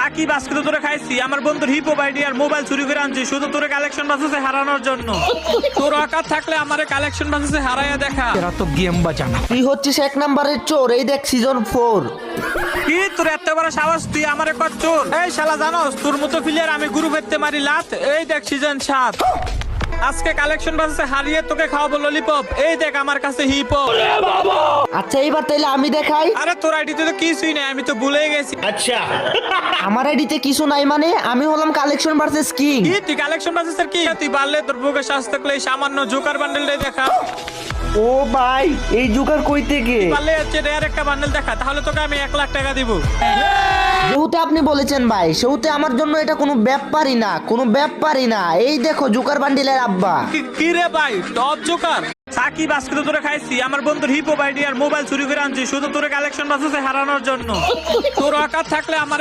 সাকিব আজকে তো তোরে খাইছি, আমার বন্ধুর হিপো বাইডি আর মোবাইল চুরি করে আনছি শুধু তোরে কালেকশন বাসে হারানোর জন্য। তোর আকার থাকলে আমারে কালেকশন বাসে হারাইয়া দেখা। तेरा तो गेम बजाना। তুই হচ্ছিস এক নাম্বারের চোর, এই দেখ সিজন 4। কি তোর এত বড় সাহস, তুই আমারে কর চোর? এই শালা জানোস তোর মতো প্লেয়ার আমি গ্রুপ ফেলতে মারি লাত। এই দেখ সিজন 7 আজকে কালেকশন বাসে হারিয়ে তোকে খাওয়াবো ললিপপ। এই দেখ আমার কাছে হিপো। আচ্ছা এইবার তাইলে আমি দেখাই। আরে তোর আইডিতে তো কিছুই নাই, আমি তো ভুলেই গেছি। আমার আইডিতে কিছু নাই মানে আমি হলাম কালেকশন ভার্সেস কিং। কি তুই কালেকশন বাসের কি? তুই পারলে তোর বুকে শ্বাস থাকলে এই সামান্য জোকার বান্ডেলটাই দেখা। ও ভাই এই জোকার কই থেকে? পারলে হচ্ছে রেয়ার একটা বান্ডেল দেখা, তাহলে তোকে আমি 1 লাখ টাকা দিব। যেহেতু আপনি বলেছেন ভাই, সেহেতু আমার জন্য এটা কোনো ব্যাপারই না, কোনো ব্যাপারই না। এই দেখো জোকার বান্ডিলের আব্বা। কি রে ভাই, টপ জোকার? সাকিব আজকে তো তোরে খাইছি, আমার বন্ধুর হিপো বাইডি আর মোবাইল চুরি করে আনছি শুধু তোরে কালেকশন বাসে হারানোর জন্য। তোর আকার থাকলে আমার